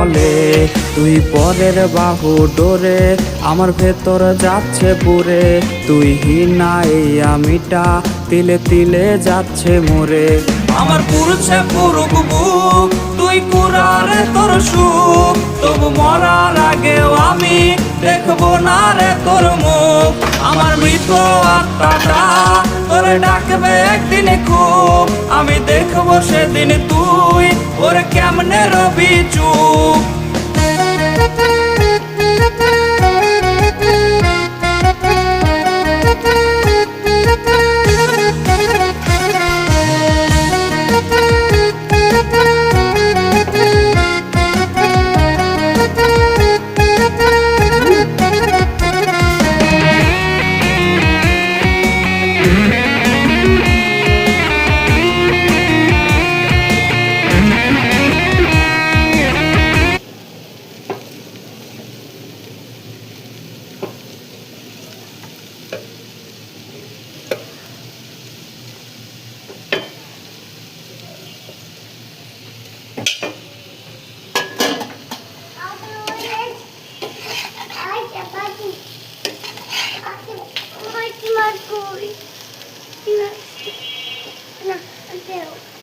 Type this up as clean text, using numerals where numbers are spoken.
বলে তুই পরের বাহু ডোরে আমার ভেতর যাচ্ছে পুরে তুই হিনা এই আমিটা তিলে তিলে যাচ্ছে মোরে আমার পুরুষে পুরুক বুক তুই কুরারে তোর সুখ তবু মরার আগেও আমি দেখবো না রে তোর মুখ আমার মৃত আত্মাটা তোরে ডাকবে একদিন খুব আমি দেখবো সেদিন তুই ওরে কেমনে রবি চুপ